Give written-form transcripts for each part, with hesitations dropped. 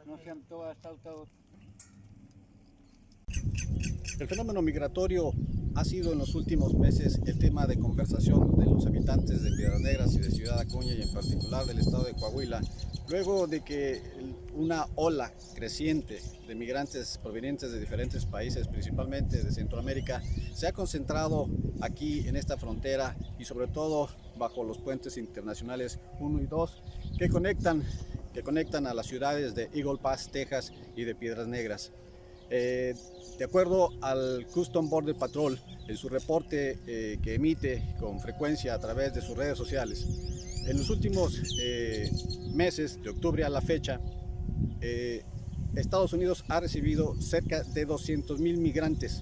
no se todas estas. El fenómeno migratorio ha sido en los últimos meses el tema de conversación de los habitantes de Piedras Negras y de Ciudad Acuña, y en particular del estado de Coahuila, luego de que una ola creciente de migrantes provenientes de diferentes países, principalmente de Centroamérica, se ha concentrado aquí en esta frontera y sobre todo bajo los puentes internacionales 1 y 2 que conectan a las ciudades de Eagle Pass, Texas, y de Piedras Negras. De acuerdo al Custom Border Patrol, en su reporte que emite con frecuencia a través de sus redes sociales, en los últimos meses, de octubre a la fecha, Estados Unidos ha recibido cerca de 200,000 migrantes.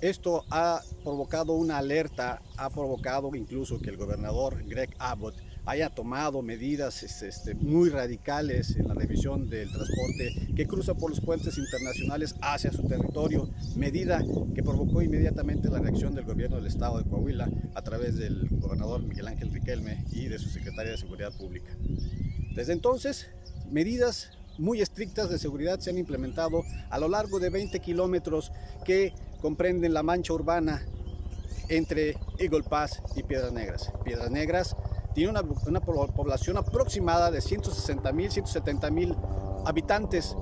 Esto ha provocado una alerta, ha provocado incluso que el gobernador Greg Abbott haya tomado medidas muy radicales en la revisión del transporte que cruza por los puentes internacionales hacia su territorio, medida que provocó inmediatamente la reacción del gobierno del estado de Coahuila a través del gobernador Miguel Ángel Riquelme y de su secretaria de Seguridad Pública. Desde entonces, medidas muy estrictas de seguridad se han implementado a lo largo de 20 kilómetros que comprenden la mancha urbana entre Eagle Pass y Piedras Negras. Piedras Negras tiene una población aproximada de 160,000, 170,000 habitantes.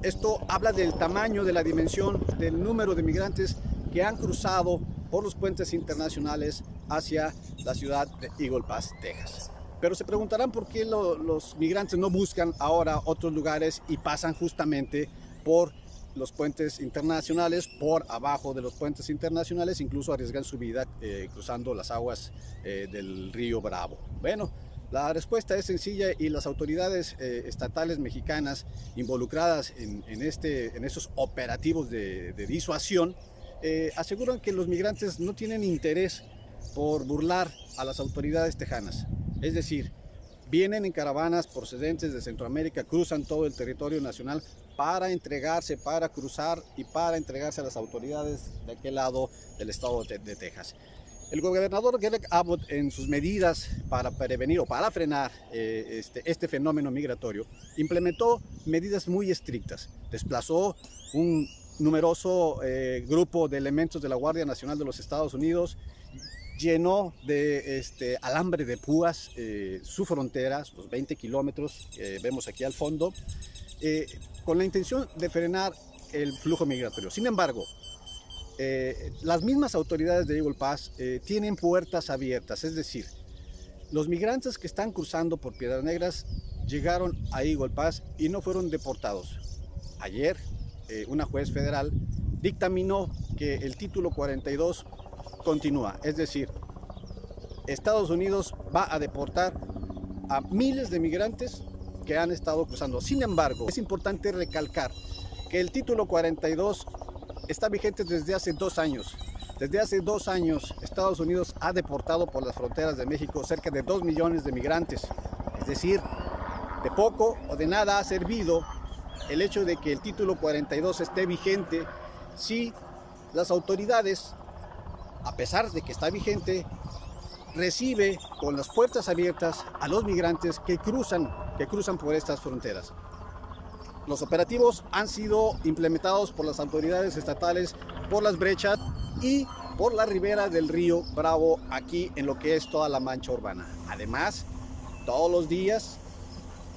Esto habla del tamaño, de la dimensión, del número de migrantes que han cruzado por los puentes internacionales hacia la ciudad de Eagle Pass, Texas. Pero se preguntarán por qué los migrantes no buscan ahora otros lugares y pasan justamente por los puentes internacionales, por abajo de los puentes internacionales, incluso arriesgan su vida cruzando las aguas del río Bravo. Bueno, la respuesta es sencilla y las autoridades estatales mexicanas involucradas en estos operativos de disuasión aseguran que los migrantes no tienen interés por burlar a las autoridades tejanas. Es decir, vienen en caravanas procedentes de Centroamérica, cruzan todo el territorio nacional para entregarse, para cruzar y para entregarse a las autoridades de aquel lado del estado de Texas. El gobernador Greg Abbott, en sus medidas para prevenir o para frenar este fenómeno migratorio, implementó medidas muy estrictas. Desplazó un numeroso grupo de elementos de la Guardia Nacional de los Estados Unidos, llenó de alambre de púas su frontera, los 20 kilómetros que vemos aquí al fondo, con la intención de frenar el flujo migratorio. Sin embargo, las mismas autoridades de Eagle Pass tienen puertas abiertas, es decir, los migrantes que están cruzando por Piedras Negras llegaron a Eagle Pass y no fueron deportados. Ayer, una juez federal dictaminó que el título 42 continúa, es decir, Estados Unidos va a deportar a miles de migrantes que han estado cruzando. Sin embargo, es importante recalcar que el título 42 está vigente desde hace 2 años. Desde hace 2 años, Estados Unidos ha deportado por las fronteras de México cerca de 2 millones de migrantes. Es decir, de poco o de nada ha servido el hecho de que el título 42 esté vigente si las autoridades, a pesar de que está vigente, recibe con las puertas abiertas a los migrantes que cruzan por estas fronteras. Los operativos han sido implementados por las autoridades estatales por las brechas y por la ribera del río Bravo, aquí en lo que es toda la mancha urbana. Además, todos los días,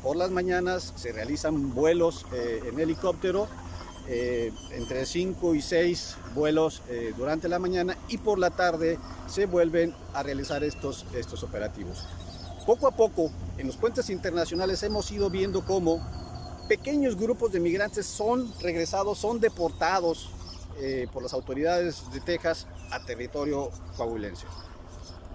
por las mañanas, se realizan vuelos en helicóptero, entre 5 y 6 vuelos durante la mañana, y por la tarde se vuelven a realizar estos operativos. Poco a poco, en los puentes internacionales hemos ido viendo cómo pequeños grupos de migrantes son regresados, son deportados por las autoridades de Texas a territorio coahuilense.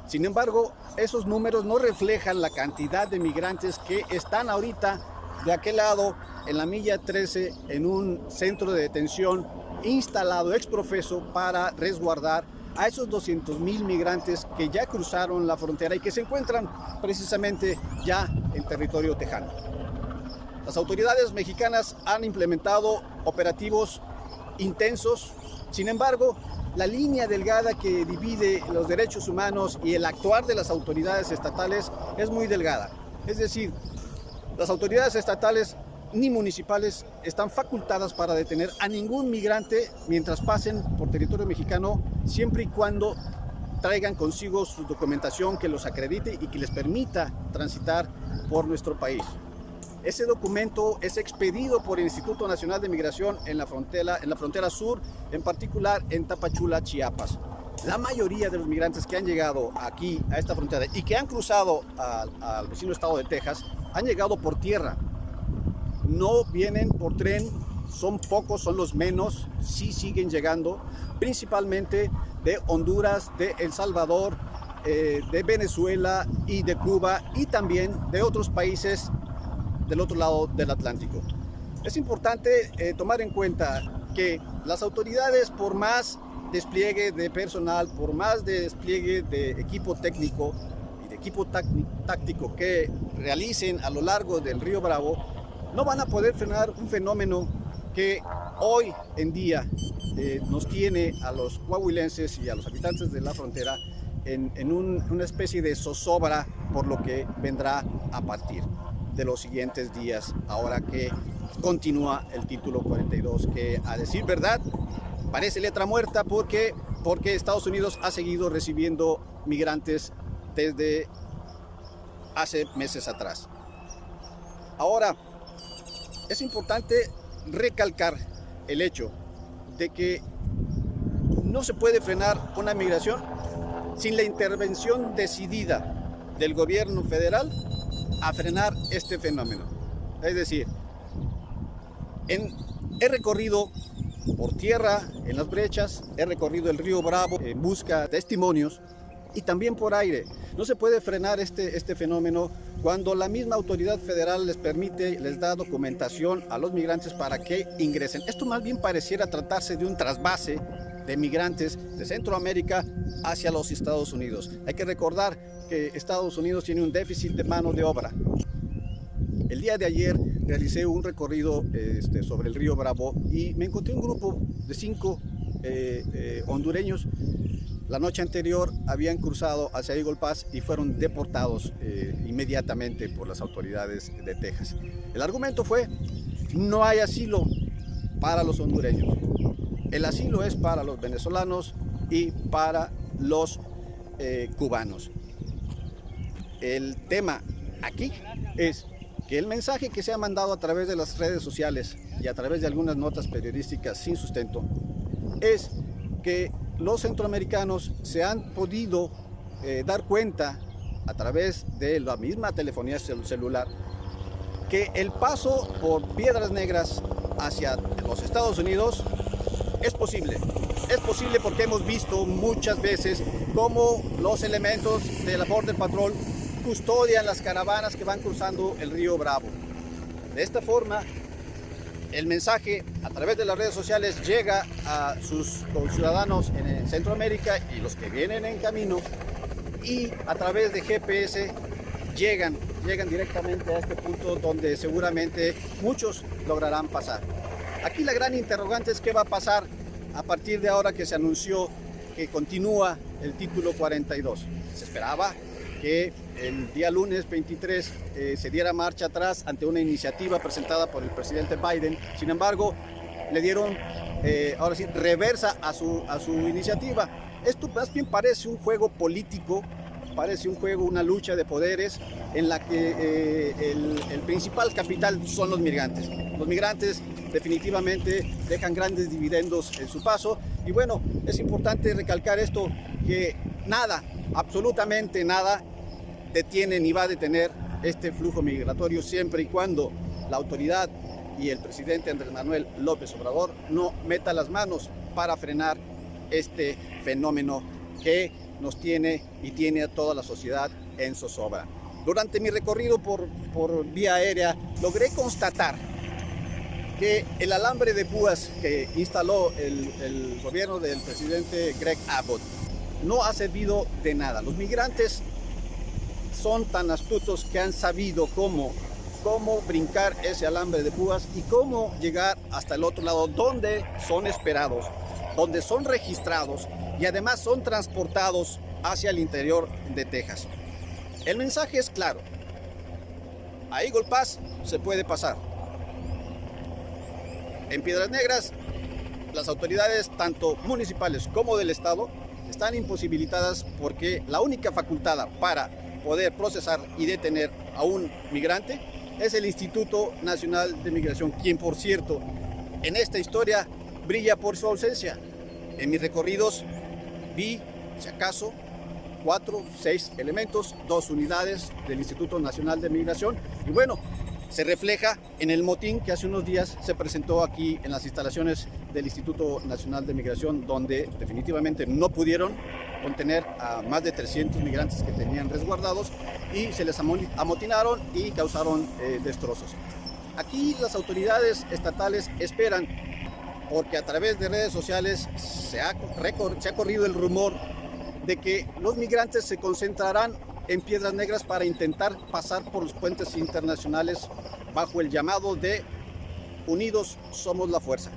Sin embargo, esos números no reflejan la cantidad de migrantes que están ahorita de aquel lado, en la milla 13, en un centro de detención instalado ex profeso para resguardar a esos 200,000 migrantes que ya cruzaron la frontera y que se encuentran precisamente ya en territorio tejano. Las autoridades mexicanas han implementado operativos intensos. Sin embargo, la línea delgada que divide los derechos humanos y el actuar de las autoridades estatales es muy delgada. Es decir, las autoridades estatales ni municipales están facultadas para detener a ningún migrante mientras pasen por territorio mexicano, siempre y cuando traigan consigo su documentación que los acredite y que les permita transitar por nuestro país. Ese documento es expedido por el Instituto Nacional de Migración en la frontera sur, en particular en Tapachula, Chiapas. La mayoría de los migrantes que han llegado aquí a esta frontera y que han cruzado al vecino estado de Texas han llegado por tierra. No vienen por tren, son pocos, son los menos, sí siguen llegando, principalmente de Honduras, de El Salvador, de Venezuela y de Cuba, y también de otros países del otro lado del Atlántico. Es importante tomar en cuenta que las autoridades, por más despliegue de personal, por más despliegue de equipo técnico y de equipo táctico que realicen a lo largo del río Bravo, no van a poder frenar un fenómeno que hoy en día nos tiene a los coahuilenses y a los habitantes de la frontera en una especie de zozobra por lo que vendrá a partir de los siguientes días, ahora que continúa el título 42, que, a decir verdad, parece letra muerta porque Estados Unidos ha seguido recibiendo migrantes desde hace meses atrás. Ahora, es importante recalcar el hecho de que no se puede frenar una migración sin la intervención decidida del gobierno federal a frenar este fenómeno. Es decir, he recorrido por tierra en las brechas, he recorrido el río Bravo en busca de testimonios, y también por aire. No se puede frenar este fenómeno cuando la misma autoridad federal les da documentación a los migrantes para que ingresen. Esto más bien pareciera tratarse de un trasvase de migrantes de Centroamérica hacia los Estados Unidos. Hay que recordar que Estados Unidos tiene un déficit de mano de obra. El día de ayer realicé un recorrido sobre el río Bravo y me encontré un grupo de 5 hondureños. La noche anterior habían cruzado hacia Eagle Pass y fueron deportados inmediatamente por las autoridades de Texas. El argumento fue: no hay asilo para los hondureños. El asilo es para los venezolanos y para los cubanos. El tema aquí es que el mensaje que se ha mandado a través de las redes sociales y a través de algunas notas periodísticas sin sustento es que los centroamericanos se han podido dar cuenta a través de la misma telefonía celular que el paso por Piedras Negras hacia los Estados Unidos es posible. Es posible porque hemos visto muchas veces cómo los elementos de la Border Patrol custodian las caravanas que van cruzando el río Bravo. De esta forma, el mensaje a través de las redes sociales llega a sus ciudadanos en Centroamérica y los que vienen en camino, y a través de GPS llegan directamente a este punto donde seguramente muchos lograrán pasar. Aquí la gran interrogante es qué va a pasar a partir de ahora que se anunció que continúa el título 42. Se esperaba que el día lunes 23 se diera marcha atrás ante una iniciativa presentada por el presidente Biden. Sin embargo, le dieron ahora sí reversa a su iniciativa. Esto más bien parece un juego político, parece un juego, una lucha de poderes en la que el principal capital son los migrantes. Los migrantes definitivamente dejan grandes dividendos en su paso, y bueno, es importante recalcar esto, que nada, absolutamente nada detiene ni va a detener este flujo migratorio siempre y cuando la autoridad y el presidente Andrés Manuel López Obrador no meta las manos para frenar este fenómeno que nos tiene y tiene a toda la sociedad en zozobra. Durante mi recorrido por vía aérea logré constatar que el alambre de púas que instaló el gobierno del presidente Greg Abbott no ha servido de nada. Los migrantes son tan astutos que han sabido cómo brincar ese alambre de púas y cómo llegar hasta el otro lado, donde son esperados, donde son registrados y además son transportados hacia el interior de Texas. El mensaje es claro: a Eagle Pass se puede pasar, En Piedras Negras, las autoridades, tanto municipales como del Estado, están imposibilitadas porque la única facultada para poder procesar y detener a un migrante es el Instituto Nacional de Migración, quien, por cierto, en esta historia brilla por su ausencia. En mis recorridos vi, si acaso, 4, 6 elementos, 2 unidades del Instituto Nacional de Migración, y bueno, se refleja en el motín que hace unos días se presentó aquí en las instalaciones del Instituto Nacional de Migración, donde definitivamente no pudieron contener a más de 300 migrantes que tenían resguardados y se les amotinaron y causaron destrozos. Aquí las autoridades estatales esperan, porque a través de redes sociales se ha corrido el rumor de que los migrantes se concentrarán en Piedras Negras para intentar pasar por los puentes internacionales bajo el llamado de Unidos Somos la Fuerza.